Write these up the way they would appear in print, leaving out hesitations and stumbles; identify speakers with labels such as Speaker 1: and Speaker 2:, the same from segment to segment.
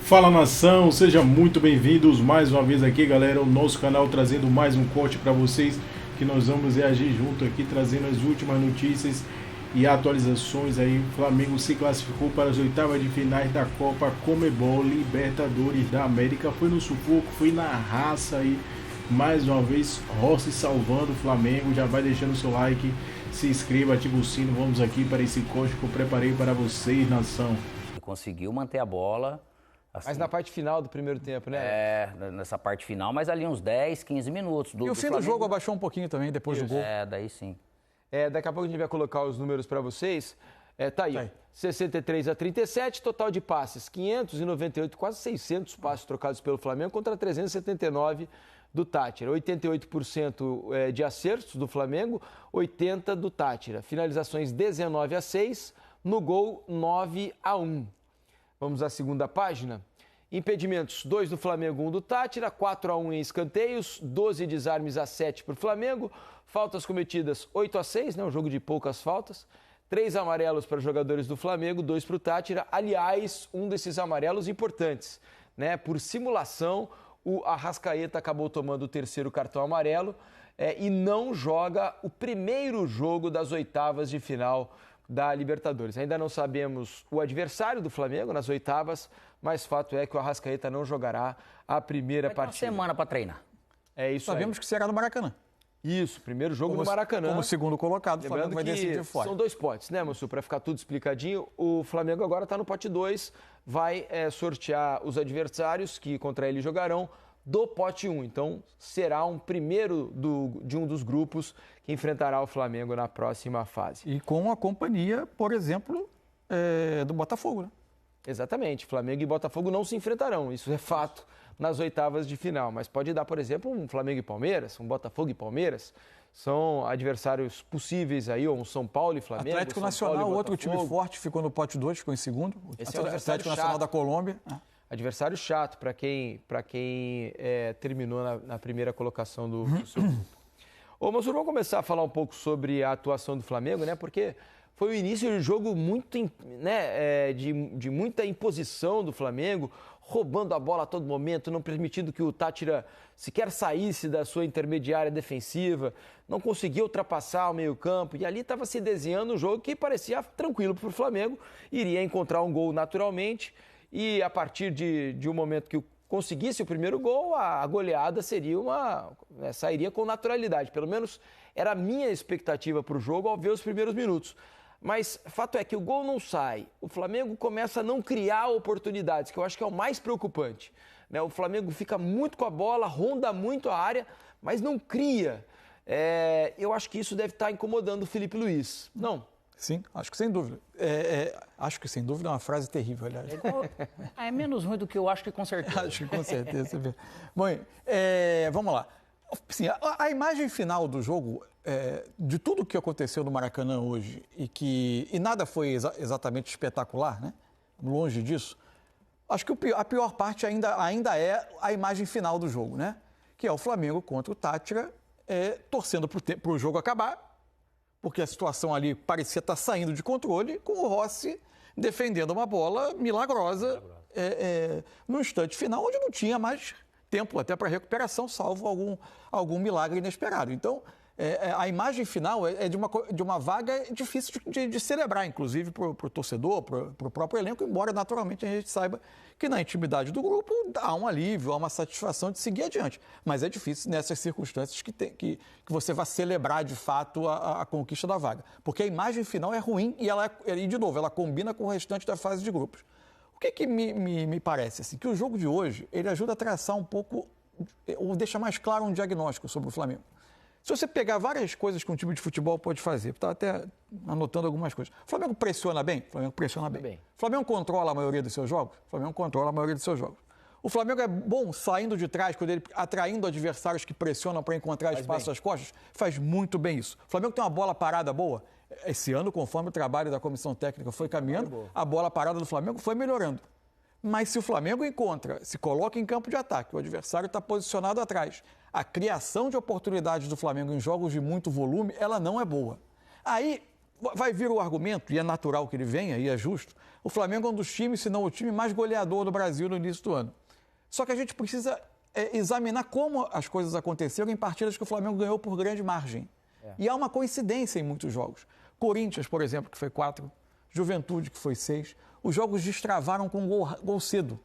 Speaker 1: Fala nação, sejam muito bem-vindos mais uma vez aqui, galera, o nosso canal trazendo mais um corte para vocês, que nós vamos reagir junto aqui, trazendo as últimas notícias e atualizações aí. O Flamengo se classificou para as oitavas de finais da Copa Conmebol Libertadores da América, foi no sufoco, foi na raça aí, mais uma vez, Rossi salvando o Flamengo. Já vai deixando o seu like, se inscreva, ativa o sino, vamos aqui para esse corte que eu preparei para vocês, nação.
Speaker 2: Conseguiu manter a bola. Assim,
Speaker 3: mas na parte final do primeiro tempo, né?
Speaker 2: Nessa parte final, mas ali uns 10, 15 minutos.
Speaker 4: E o fim do jogo abaixou um pouquinho também, depois do gol.
Speaker 2: Daí sim.
Speaker 3: Daqui a pouco a gente vai colocar os números para vocês. Tá aí. 63-37, total de passes, 598, quase 600 passes trocados pelo Flamengo contra 379 do Táchira. 88% de acertos do Flamengo, 80% do Táchira. Finalizações 19-6, no gol 9-1. Vamos à segunda página. Impedimentos, 2 do Flamengo, 1 do Táchira, 4-1 em escanteios, 12 desarmes a 7 para o Flamengo, faltas cometidas 8-6, né, um jogo de poucas faltas, 3 amarelos para jogadores do Flamengo, 2 para o Táchira. Aliás, um desses amarelos importantes, né, por simulação, o Arrascaeta acabou tomando o terceiro cartão amarelo e não joga o primeiro jogo das oitavas de final da Libertadores. Ainda não sabemos o adversário do Flamengo nas oitavas, mas fato é que o Arrascaeta não jogará a primeira partida.
Speaker 2: Uma semana para treinar.
Speaker 3: É isso.
Speaker 4: Sabemos que será no Maracanã.
Speaker 3: Isso, primeiro jogo no Maracanã.
Speaker 4: Como segundo colocado, o Flamengo vai decidir fora.
Speaker 3: São 2 potes, né, moço? Para ficar tudo explicadinho, o Flamengo agora está no pote 2, vai sortear os adversários que contra ele jogarão do pote 1. Então, será um primeiro de um dos grupos que enfrentará o Flamengo na próxima fase.
Speaker 4: E com a companhia, por exemplo, do Botafogo, né?
Speaker 3: Exatamente. Flamengo e Botafogo não se enfrentarão, isso é fato, nas oitavas de final. Mas pode dar, por exemplo, um Flamengo e Palmeiras, um Botafogo e Palmeiras. São adversários possíveis aí, ou um São Paulo e Flamengo.
Speaker 4: Atlético Nacional, outro time forte, ficou no pote 2, ficou em segundo.
Speaker 3: Esse é o
Speaker 4: Atlético Nacional da Colômbia.
Speaker 3: Adversário chato para quem terminou na primeira colocação do seu grupo. Ô, Mansur, vamos começar a falar um pouco sobre a atuação do Flamengo, né? Porque foi o início de jogo muito, de muita imposição do Flamengo, roubando a bola a todo momento, não permitindo que o Táchira sequer saísse da sua intermediária defensiva, não conseguia ultrapassar o meio-campo, e ali estava se desenhando um jogo que parecia tranquilo para o Flamengo, iria encontrar um gol naturalmente. E a partir de um momento que conseguisse o primeiro gol, a goleada sairia com naturalidade. Pelo menos era a minha expectativa para o jogo ao ver os primeiros minutos. Mas fato é que o gol não sai, o Flamengo começa a não criar oportunidades, que eu acho que é o mais preocupante, né? O Flamengo fica muito com a bola, ronda muito a área, mas não cria. Eu acho que isso deve estar incomodando o Felipe Luiz. Não?
Speaker 4: Sim, acho que sem dúvida. Acho que sem dúvida é uma frase terrível, aliás.
Speaker 2: É menos ruim do que eu acho que com certeza.
Speaker 4: Acho que com certeza. Bom, vamos lá. Sim, a imagem final do jogo, de tudo que aconteceu no Maracanã hoje, e nada foi exatamente espetacular, né? Longe disso, acho que a pior parte ainda é a imagem final do jogo, né? Que é o Flamengo contra o Táchira, torcendo para o jogo acabar, porque a situação ali parecia estar saindo de controle, com o Rossi defendendo uma bola milagrosa no instante final, onde não tinha mais tempo até para recuperação, salvo algum milagre inesperado. Então, a imagem final é de uma vaga difícil de celebrar, inclusive para o torcedor, para o próprio elenco, embora naturalmente a gente saiba que na intimidade do grupo há um alívio, há uma satisfação de seguir adiante. Mas é difícil nessas circunstâncias que você vá celebrar de fato a conquista da vaga. Porque a imagem final é ruim e de novo, ela combina com o restante da fase de grupos. O que me parece? Assim, que o jogo de hoje ele ajuda a traçar um pouco, ou deixa mais claro um diagnóstico sobre o Flamengo. Se você pegar várias coisas que um time de futebol pode fazer, estava até anotando algumas coisas. O Flamengo pressiona bem? O Flamengo pressiona bem. O Flamengo controla a maioria dos seus jogos? O Flamengo controla a maioria dos seus jogos. O Flamengo é bom saindo de trás, quando ele atraindo adversários que pressionam para encontrar espaço às costas? Faz muito bem isso. O Flamengo tem uma bola parada boa. Esse ano, conforme o trabalho da comissão técnica foi caminhando, a bola parada do Flamengo foi melhorando. Mas se o Flamengo se coloca em campo de ataque, o adversário está posicionado atrás, a criação de oportunidades do Flamengo em jogos de muito volume, ela não é boa. Aí vai vir o argumento, e é natural que ele venha, e é justo, o Flamengo é um dos times, se não o time mais goleador do Brasil no início do ano. Só que a gente precisa examinar como as coisas aconteceram em partidas que o Flamengo ganhou por grande margem. E há uma coincidência em muitos jogos. Corinthians, por exemplo, que foi 4, Juventude, que foi 6. Os jogos destravaram com gol cedo.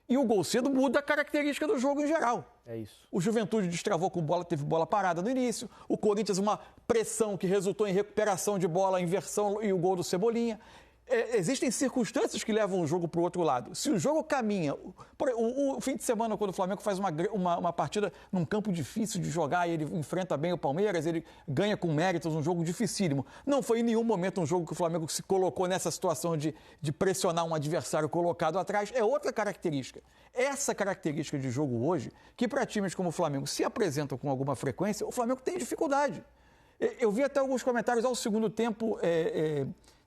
Speaker 4: E o gol cedo muda a característica do jogo em geral.
Speaker 3: É isso.
Speaker 4: O Juventude destravou com bola, teve bola parada no início. O Corinthians, uma pressão que resultou em recuperação de bola, inversão e o gol do Cebolinha. Existem circunstâncias que levam o jogo para o outro lado. Se o jogo caminha... O fim de semana, quando o Flamengo faz uma partida num campo difícil de jogar e ele enfrenta bem o Palmeiras, ele ganha com méritos, um jogo dificílimo. Não foi em nenhum momento um jogo que o Flamengo se colocou nessa situação de pressionar um adversário colocado atrás. É outra característica. Essa característica de jogo hoje, que para times como o Flamengo se apresentam com alguma frequência, o Flamengo tem dificuldade. Eu vi até alguns comentários ao segundo tempo...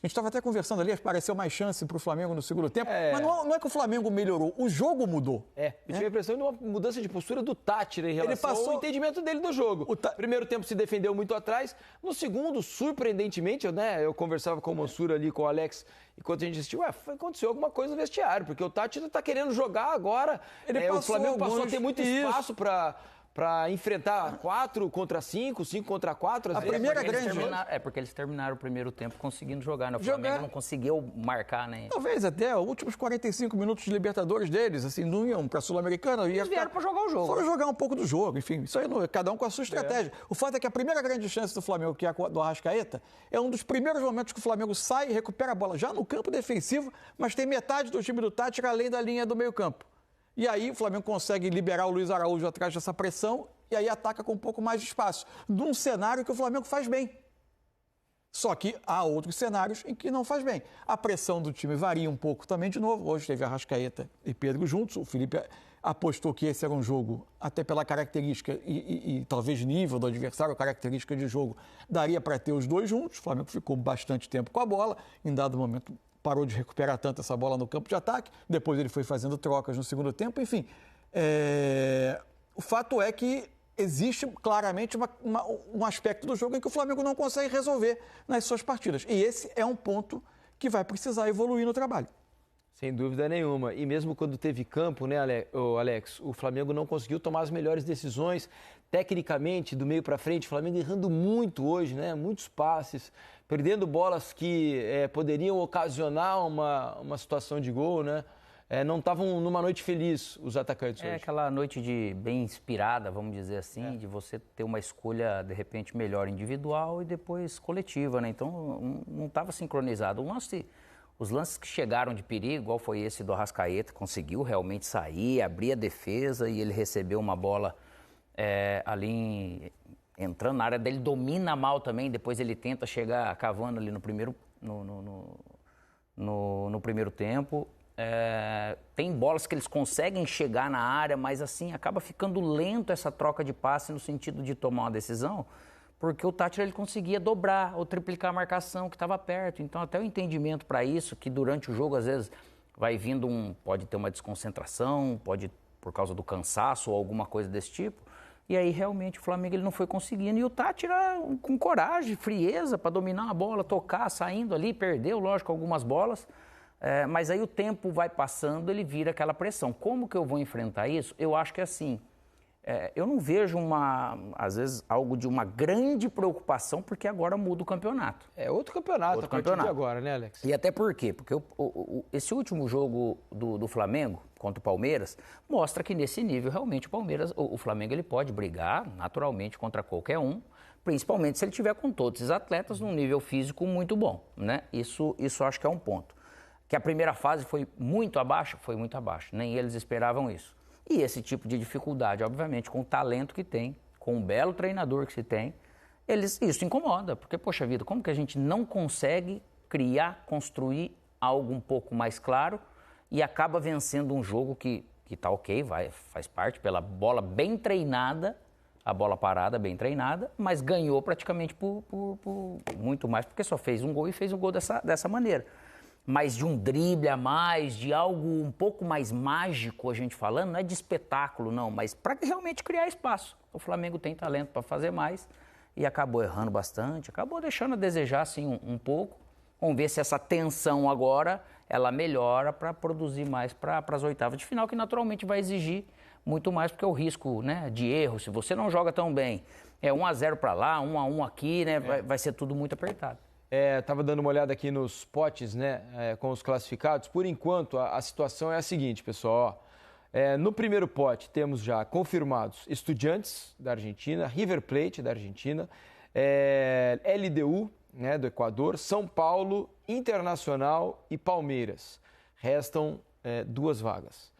Speaker 4: A gente estava até conversando ali, apareceu mais chance para o Flamengo no segundo tempo, mas não é que o Flamengo melhorou, o jogo mudou.
Speaker 3: Eu tive a impressão de uma mudança de postura do Tátira em relação ao entendimento dele do jogo. Primeiro tempo se defendeu muito atrás, no segundo, surpreendentemente, eu conversava com o Mansur ali, com o Alex, enquanto a gente assistiu, aconteceu alguma coisa no vestiário, porque o Tátira está querendo jogar agora, o Flamengo passou a ter muito espaço para enfrentar 4 contra 5, 5 contra 4.
Speaker 2: A primeira grande... porque eles terminaram o primeiro tempo conseguindo jogar, né? O Flamengo não conseguiu marcar, né?
Speaker 4: Talvez até os últimos 45 minutos de Libertadores deles, assim, não iam para a Sul-Americana.
Speaker 2: Eles vieram para jogar o jogo.
Speaker 4: Foram jogar um pouco do jogo, enfim. Isso aí, cada um com a sua estratégia. O fato é que a primeira grande chance do Flamengo, que é a do Arrascaeta, é um dos primeiros momentos que o Flamengo sai e recupera a bola já no campo defensivo, mas tem metade do time do Tátira além da linha do meio-campo. E aí o Flamengo consegue liberar o Luiz Araújo atrás dessa pressão e aí ataca com um pouco mais de espaço. Num cenário que o Flamengo faz bem. Só que há outros cenários em que não faz bem. A pressão do time varia um pouco também de novo. Hoje teve Arrascaeta e Pedro juntos. O Felipe apostou que esse era um jogo, até pela característica e talvez nível do adversário, característica de jogo, daria para ter os dois juntos. O Flamengo ficou bastante tempo com a bola. Em dado momento parou de recuperar tanto essa bola no campo de ataque, depois ele foi fazendo trocas no segundo tempo, enfim. O fato é que existe claramente um aspecto do jogo em que o Flamengo não consegue resolver nas suas partidas. E esse é um ponto que vai precisar evoluir no trabalho.
Speaker 3: Sem dúvida nenhuma. E mesmo quando teve campo, né, Alex, o Flamengo não conseguiu tomar as melhores decisões tecnicamente, do meio para frente. O Flamengo errando muito hoje, né? Muitos passes, perdendo bolas que poderiam ocasionar uma situação de gol, né? Não estavam numa noite feliz os atacantes hoje.
Speaker 2: Aquela noite de bem inspirada, vamos dizer assim, de você ter uma escolha, de repente, melhor individual e depois coletiva, né? Então, não estava sincronizado. Os lances que chegaram de perigo, igual foi esse do Arrascaeta, conseguiu realmente sair, abrir a defesa e ele recebeu uma bola ali entrando na área dele, domina mal também, depois ele tenta chegar cavando ali no primeiro tempo. Tem bolas que eles conseguem chegar na área, mas assim, acaba ficando lento essa troca de passe no sentido de tomar uma decisão, porque o Tátira ele conseguia dobrar ou triplicar a marcação que estava perto. Então, até o entendimento para isso, que durante o jogo, às vezes, vai vindo pode ter uma desconcentração, pode por causa do cansaço ou alguma coisa desse tipo. E aí, realmente, o Flamengo ele não foi conseguindo. E o Tátira, com coragem, frieza, para dominar a bola, tocar, saindo ali, perdeu, lógico, algumas bolas. Mas aí o tempo vai passando, ele vira aquela pressão. Como que eu vou enfrentar isso? Eu acho que é assim, eu não vejo às vezes, algo de uma grande preocupação, porque agora muda o campeonato.
Speaker 3: Outro campeonato, a partir de agora, né, Alex?
Speaker 2: E até por quê? Porque esse último jogo do Flamengo contra o Palmeiras mostra que nesse nível, realmente, o Flamengo ele pode brigar naturalmente contra qualquer um, principalmente se ele tiver com todos esses atletas num nível físico muito bom, né? Isso acho que é um ponto. Que a primeira fase foi muito abaixo, nem eles esperavam isso. E esse tipo de dificuldade, obviamente, com o talento que tem, com o belo treinador que se tem, isso incomoda, porque, poxa vida, como que a gente não consegue criar, construir algo um pouco mais claro e acaba vencendo um jogo que tá ok, faz parte, pela bola bem treinada, a bola parada bem treinada, mas ganhou praticamente por muito mais, porque só fez um gol e fez um gol dessa maneira. Mas de um drible a mais, de algo um pouco mais mágico, a gente falando, não é de espetáculo, não, mas para realmente criar espaço. O Flamengo tem talento para fazer mais e acabou errando bastante, acabou deixando a desejar assim um pouco. Vamos ver se essa tensão agora ela melhora para produzir mais para as oitavas de final, que naturalmente vai exigir muito mais, porque o risco, né, de erro, se você não joga tão bem, é 1-0 para lá, 1-1 aqui, né, vai ser tudo muito apertado.
Speaker 3: Estava dando uma olhada aqui nos potes, né, com os classificados. Por enquanto, a situação é a seguinte, pessoal. No primeiro pote temos já confirmados Estudiantes da Argentina, River Plate da Argentina, LDU, né, do Equador, São Paulo, Internacional e Palmeiras. Restam 2 vagas.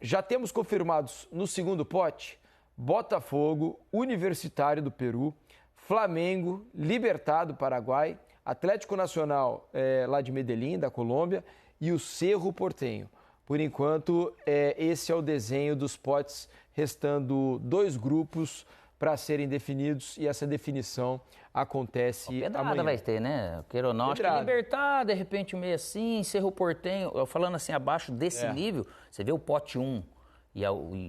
Speaker 3: Já temos confirmados no segundo pote Botafogo, Universitário do Peru, Flamengo, Libertad do Paraguai, Atlético Nacional lá de Medellín, da Colômbia, e o Cerro Porteño. Por enquanto, esse é o desenho dos potes, restando 2 grupos para serem definidos, e essa definição acontece amanhã.
Speaker 2: Vai ter, né? Queira ou não, acho que Libertad, de repente, meio assim, Cerro Porteño, falando assim, abaixo desse nível, você vê o pote 1 e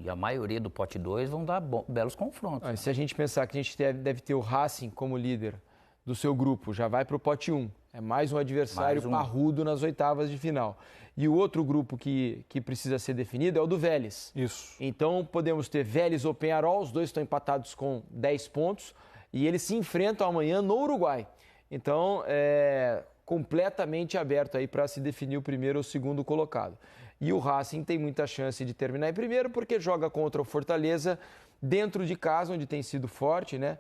Speaker 2: a maioria do pote 2 vão dar belos confrontos.
Speaker 3: Se a gente pensar que a gente deve ter o Racing como líder do seu grupo, já vai para o pote 1. É mais um adversário parrudo nas oitavas de final. E o outro grupo que precisa ser definido é o do Vélez.
Speaker 4: Isso.
Speaker 3: Então, podemos ter Vélez ou Peñarol, os dois estão empatados com 10 pontos, e eles se enfrentam amanhã no Uruguai. Então, é completamente aberto aí para se definir o primeiro ou o segundo colocado. E o Racing tem muita chance de terminar em primeiro, porque joga contra o Fortaleza dentro de casa, onde tem sido forte, né?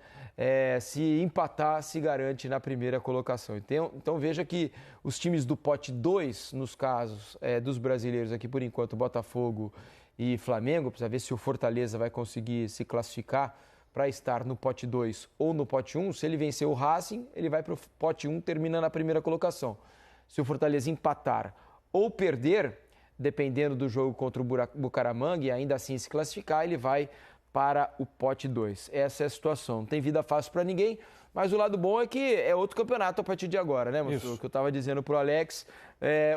Speaker 3: Se empatar, se garante na primeira colocação. Então veja que os times do pote 2, nos casos dos brasileiros aqui, por enquanto, Botafogo e Flamengo, precisa ver se o Fortaleza vai conseguir se classificar para estar no pote 2 ou no pote 1. Se ele vencer o Racing, ele vai para o pote 1, termina na primeira colocação. Se o Fortaleza empatar ou perder, dependendo do jogo contra o Bucaramanga, e ainda assim se classificar, ele vai para o pote 2. Essa é a situação. Não tem vida fácil para ninguém, mas o lado bom é que é outro campeonato a partir de agora, né, Mussu? O que eu estava dizendo para o Alex,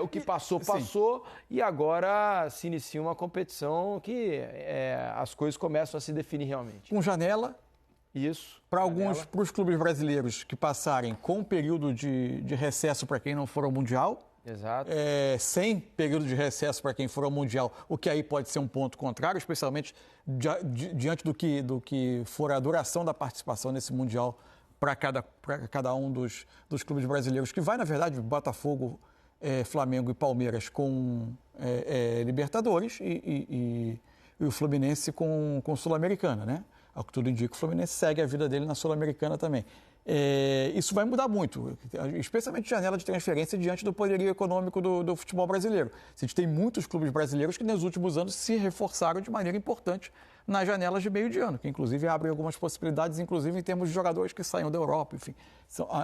Speaker 3: o que passou, e agora se inicia uma competição que as coisas começam a se definir realmente.
Speaker 4: Com janela.
Speaker 3: Isso.
Speaker 4: Para os clubes brasileiros que passarem com um período de recesso para quem não for ao Mundial.
Speaker 3: Exato.
Speaker 4: Sem período de recesso para quem for ao Mundial, o que aí pode ser um ponto contrário, especialmente diante do que for a duração da participação nesse Mundial para cada um dos clubes brasileiros, que vai, na verdade, Botafogo, Flamengo e Palmeiras com Libertadores e o Fluminense com Sul-Americana, né? Ao que tudo indica, o Fluminense segue a vida dele na Sul-Americana também. Isso vai mudar muito, especialmente janela de transferência diante do poderio econômico do futebol brasileiro. A gente tem muitos clubes brasileiros que nos últimos anos se reforçaram de maneira importante nas janelas de meio de ano, que inclusive abrem algumas possibilidades, inclusive em termos de jogadores que saiam da Europa, enfim.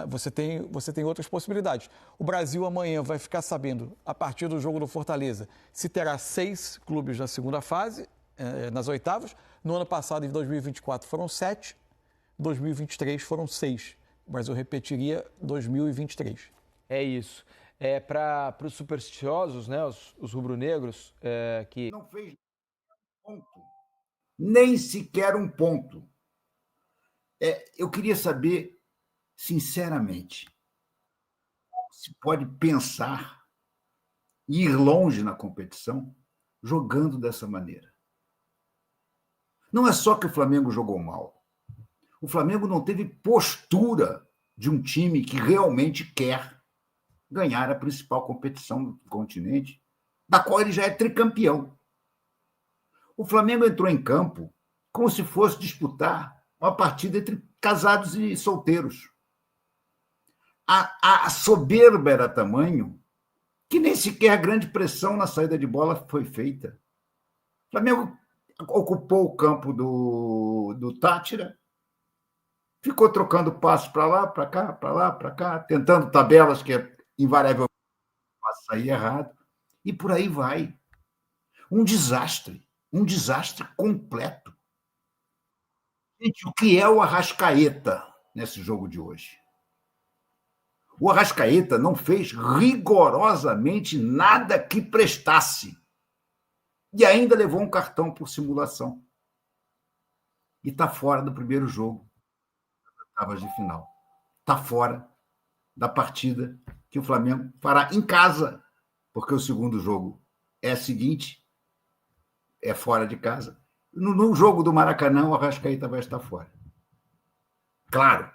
Speaker 4: Você tem outras possibilidades. O Brasil amanhã vai ficar sabendo, a partir do jogo do Fortaleza, se terá 6 clubes na segunda fase, nas oitavas. No ano passado, em 2024, foram 7. 2023 foram 6. O Brasil repetiria 2023.
Speaker 3: É isso. Para os supersticiosos, né, os rubro-negros, que...
Speaker 5: Não fez ponto. Nem sequer um ponto. Eu queria saber, sinceramente, se pode pensar em ir longe na competição jogando dessa maneira. Não é só que o Flamengo jogou mal. O Flamengo não teve postura de um time que realmente quer ganhar a principal competição do continente, da qual ele já é tricampeão. O Flamengo entrou em campo como se fosse disputar uma partida entre casados e solteiros. A soberba era tamanho que nem sequer a grande pressão na saída de bola foi feita. O Flamengo ocupou o campo do Táchira, ficou trocando passos para lá, para cá, para lá, para cá, tentando tabelas que invariavelmente sair errado, e por aí vai. Um desastre completo. Gente, o que é o Arrascaeta nesse jogo de hoje? O Arrascaeta não fez rigorosamente nada que prestasse. E ainda levou um cartão por simulação. E está fora do primeiro jogo. oitavas de final. Está fora da partida que o Flamengo fará em casa, porque o segundo jogo é seguinte, é fora de casa. No jogo do Maracanã, o Arrascaeta vai estar fora. Claro,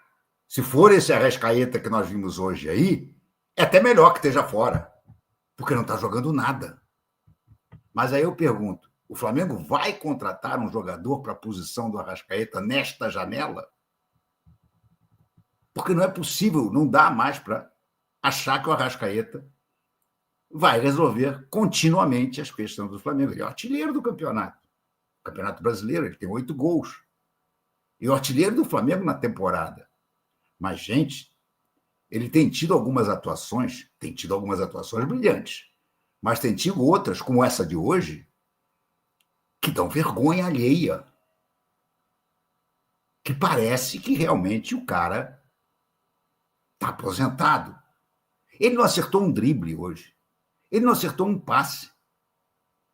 Speaker 5: se for esse Arrascaeta que nós vimos hoje aí, é até melhor que esteja fora, porque não está jogando nada. Mas aí eu pergunto, o Flamengo vai contratar um jogador para a posição do Arrascaeta nesta janela? Porque não é possível, não dá mais para achar que o Arrascaeta vai resolver continuamente as questões do Flamengo. Ele é o artilheiro do campeonato. Campeonato Brasileiro, ele tem 8 gols. E o artilheiro do Flamengo na temporada. Mas, gente, ele tem tido algumas atuações brilhantes, mas tem tido outras, como essa de hoje, que dão vergonha alheia. Que parece que realmente o cara está aposentado. Ele não acertou um drible hoje. Ele não acertou um passe.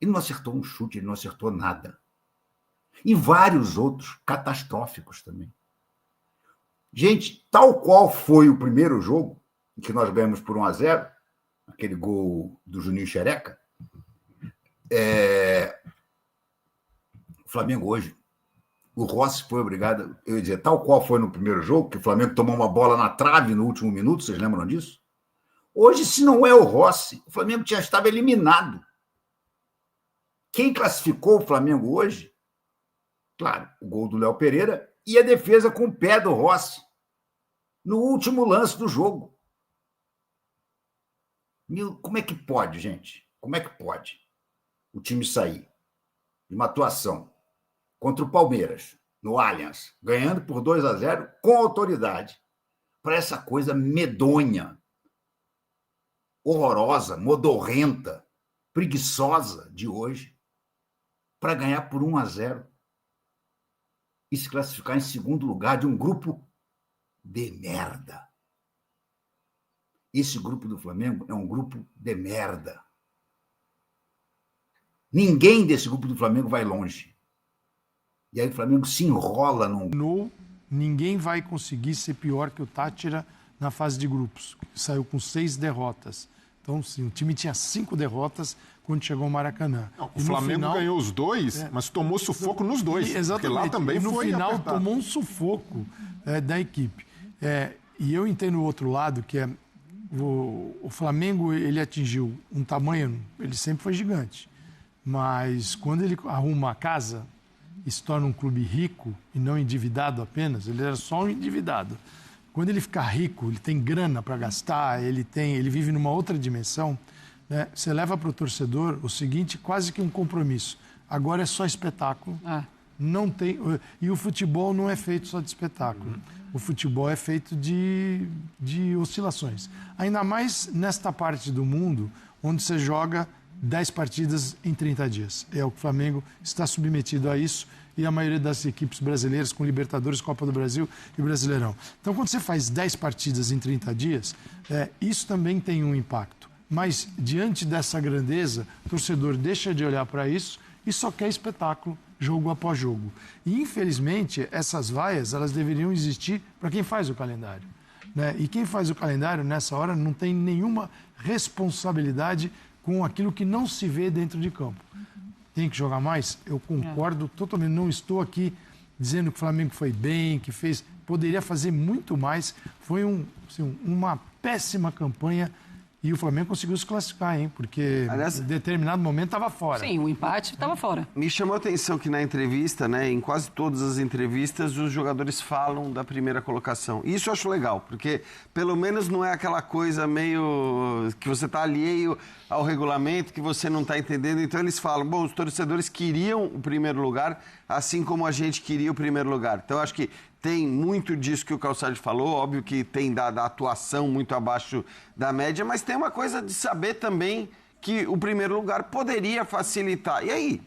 Speaker 5: Ele não acertou um chute, ele não acertou nada. E vários outros catastróficos também. Gente, tal qual foi o primeiro jogo, em que nós ganhamos por 1-0, aquele gol do Juninho Xereca, o Flamengo hoje, o Rossi foi obrigado, eu ia dizer, tal qual foi no primeiro jogo, que o Flamengo tomou uma bola na trave no último minuto, vocês lembram disso? Hoje, se não é o Rossi, o Flamengo já estava eliminado. Quem classificou o Flamengo hoje? Claro, o gol do Léo Pereira e a defesa com o pé do Rossi no último lance do jogo. Como é que pode, gente? Como é que pode o time sair de uma atuação contra o Palmeiras, no Allianz, ganhando por 2-0, com autoridade, para essa coisa medonha, horrorosa, modorrenta, preguiçosa de hoje, para ganhar por 1-0 e se classificar em segundo lugar de um grupo de merda. Esse grupo do Flamengo é um grupo de merda. Ninguém desse grupo do Flamengo vai longe. E aí o Flamengo se enrola num...
Speaker 1: Ninguém vai conseguir ser pior que o Táchira na fase de grupos. Saiu com 6 derrotas. Então, sim, o time tinha 5 derrotas quando chegou ao Maracanã.
Speaker 6: Não, o Flamengo ganhou os 2, mas tomou sufoco nos 2.
Speaker 1: Exatamente.
Speaker 6: Porque lá também
Speaker 1: no
Speaker 6: foi
Speaker 1: final
Speaker 6: apertado.
Speaker 1: Tomou um sufoco da equipe. E eu entendo o outro lado, que é o Flamengo, ele atingiu um tamanho, ele sempre foi gigante. Mas quando ele arruma a casa e se torna um clube rico e não endividado apenas, ele era só um endividado. Quando ele fica rico, ele tem grana para gastar, ele vive numa outra dimensão, né? Você leva para o torcedor o seguinte, quase que um compromisso. Agora é só espetáculo. Não tem, e o futebol não é feito só de espetáculo. O futebol é feito de oscilações. Ainda mais nesta parte do mundo, onde você joga 10 partidas em 30 dias. É o que o Flamengo está submetido a isso e a maioria das equipes brasileiras com Libertadores, Copa do Brasil e Brasileirão. Então, quando você faz 10 partidas em 30 dias, isso também tem um impacto. Mas, diante dessa grandeza, o torcedor deixa de olhar para isso e só quer espetáculo, jogo após jogo. E, infelizmente, essas vaias, elas deveriam existir para quem faz o calendário, né? E quem faz o calendário, nessa hora, não tem nenhuma responsabilidade com aquilo que não se vê dentro de campo. Tem que jogar mais? Eu concordo totalmente. Não estou aqui dizendo que o Flamengo foi bem, que fez... Poderia fazer muito mais. Foi uma péssima campanha e o Flamengo conseguiu se classificar, hein? Porque em determinado momento estava fora.
Speaker 7: Sim, o empate estava fora.
Speaker 8: Me chamou a atenção que na entrevista, né, em quase todas as entrevistas, os jogadores falam da primeira colocação. E isso eu acho legal, porque pelo menos não é aquela coisa meio que você está alheio ao regulamento, que você não está entendendo. Então eles falam, bom, os torcedores queriam o primeiro lugar, assim como a gente queria o primeiro lugar. Então eu acho que tem muito disso que o Calçade falou, óbvio que tem da atuação muito abaixo da média, mas tem uma coisa de saber também que o primeiro lugar poderia facilitar. E aí,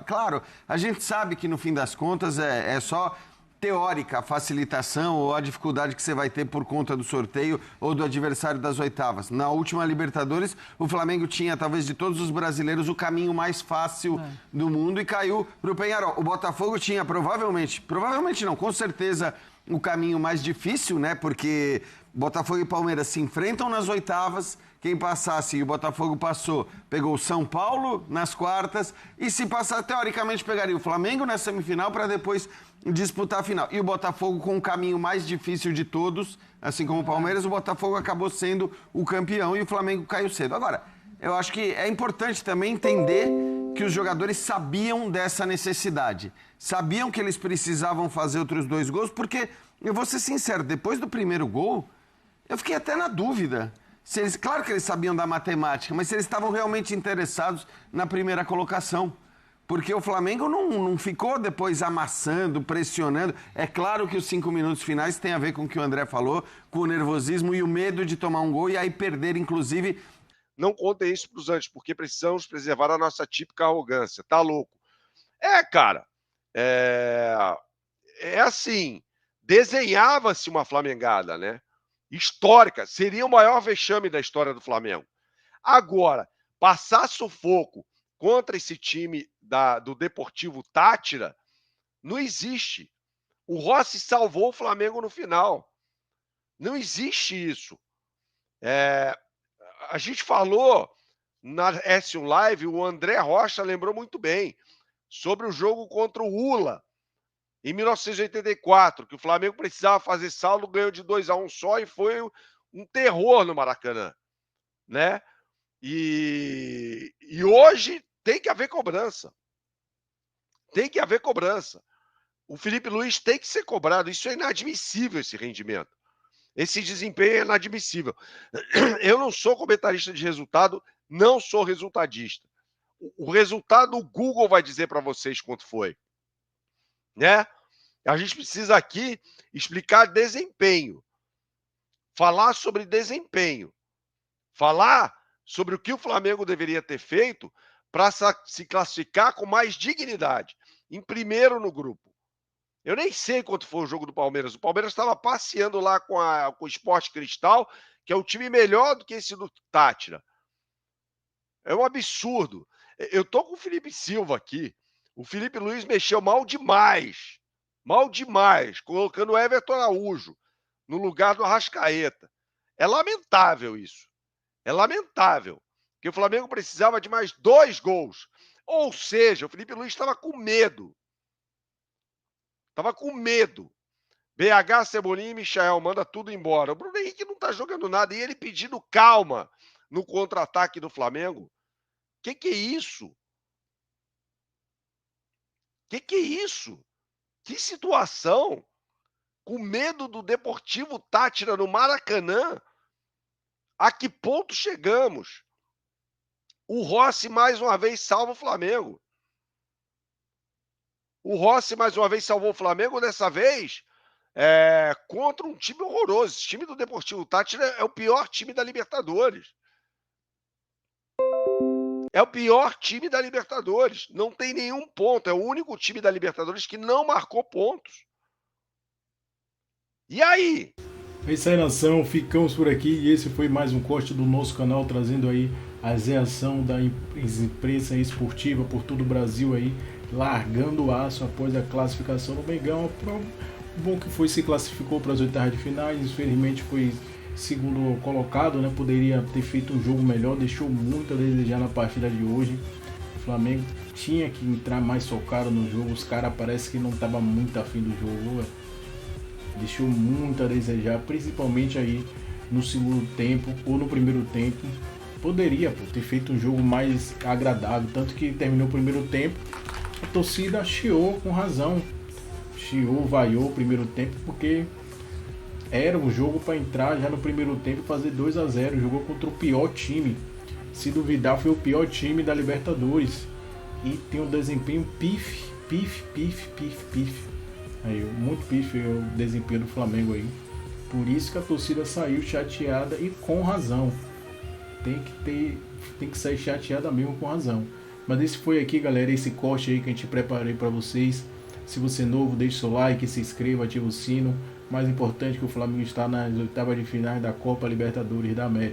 Speaker 8: claro, a gente sabe que no fim das contas é só teórica a facilitação ou a dificuldade que você vai ter por conta do sorteio ou do adversário das oitavas. Na última Libertadores, o Flamengo tinha, talvez de todos os brasileiros, o caminho mais fácil do mundo e caiu para o Peñarol. O Botafogo tinha provavelmente não, com certeza, o caminho mais difícil, né? Porque Botafogo e Palmeiras se enfrentam nas oitavas. Quem passasse, e o Botafogo passou, pegou o São Paulo nas quartas. E se passar, teoricamente, pegaria o Flamengo na semifinal para depois disputar a final. E o Botafogo com o caminho mais difícil de todos, assim como o Palmeiras, o Botafogo acabou sendo o campeão e o Flamengo caiu cedo. Agora, eu acho que é importante também entender que os jogadores sabiam dessa necessidade. Sabiam que eles precisavam fazer outros 2 gols, porque, eu vou ser sincero, depois do primeiro gol, eu fiquei até na dúvida. Se eles, claro que eles sabiam da matemática, mas se eles estavam realmente interessados na primeira colocação. Porque o Flamengo não ficou depois amassando, pressionando. É claro que os 5 minutos finais tem a ver com o que o André falou, com o nervosismo e o medo de tomar um gol e aí perder, inclusive.
Speaker 7: Não contem isso para os antes, porque precisamos preservar a nossa típica arrogância. Tá louco? Cara, é assim, desenhava-se uma flamengada, né? Histórica, seria o maior vexame da história do Flamengo. Agora, passar sufoco contra esse time do Deportivo Táchira, não existe. O Rossi salvou o Flamengo no final. Não existe isso. A gente falou na S1 Live, o André Rocha lembrou muito bem sobre o jogo contra o Ula, em 1984, que o Flamengo precisava fazer saldo, ganhou de 2-1 só e foi um terror no Maracanã, né? E hoje tem que haver cobrança. Tem que haver cobrança. O Felipe Luiz tem que ser cobrado. Isso é inadmissível, esse rendimento. Esse desempenho é inadmissível. Eu não sou comentarista de resultado, não sou resultadista. O resultado o Google vai dizer para vocês quanto foi. Né? A gente precisa aqui explicar desempenho, falar sobre desempenho, falar sobre o que o Flamengo deveria ter feito para se classificar com mais dignidade, em primeiro no grupo. Eu nem sei quanto foi o jogo do Palmeiras. O Palmeiras estava passeando lá com o Sport Cristal, que é um time melhor do que esse do Táchira. É um absurdo. Eu tô com o Felipe Silva aqui. O Felipe Luiz mexeu mal demais, colocando o Everton Araújo no lugar do Arrascaeta. É lamentável isso. É lamentável. Porque o Flamengo precisava de mais 2 gols. Ou seja, o Felipe Luiz estava com medo. BH, Cebolinha e Michael, manda tudo embora. O Bruno Henrique não tá jogando nada. E ele pedindo calma no contra-ataque do Flamengo. Que é isso? Que é isso? Que situação? Com medo do Deportivo Táchira no Maracanã? A que ponto chegamos? O Rossi mais uma vez salva o Flamengo. O Rossi mais uma vez salvou o Flamengo, dessa vez contra um time horroroso. Esse time do Deportivo Táchira é o pior time da Libertadores. É o pior time da Libertadores. Não tem nenhum ponto. É o único time da Libertadores que não marcou pontos. E aí?
Speaker 1: É isso aí, nação. Ficamos por aqui. E esse foi mais um corte do nosso canal, trazendo aí a reação da imprensa esportiva por todo o Brasil aí, largando o aço após a classificação do Mengão. Bom que se classificou para as oitavas de finais. Infelizmente foi segundo colocado, né? Poderia ter feito um jogo melhor, deixou muito a desejar na partida de hoje. O Flamengo tinha que entrar mais socado no jogo, os caras parece que não estavam muito afim do jogo, deixou muito a desejar, principalmente aí no segundo tempo ou no primeiro tempo. Poderia ter feito um jogo mais agradável, tanto que terminou o primeiro tempo, a torcida chiou com razão, vaiou o primeiro tempo, porque era um jogo para entrar já no primeiro tempo e fazer 2-0. Jogou contra o pior time. Se duvidar, foi o pior time da Libertadores. E tem um desempenho pif. Aí, muito pif o desempenho do Flamengo aí. Por isso que a torcida saiu chateada e com razão. Tem que sair chateada mesmo com razão. Mas esse foi aqui, galera, esse corte aí que a gente preparei para vocês. Se você é novo, deixe seu like, se inscreva, ative o sino. Mais importante que o Flamengo está nas oitavas de finais da Copa Libertadores da América.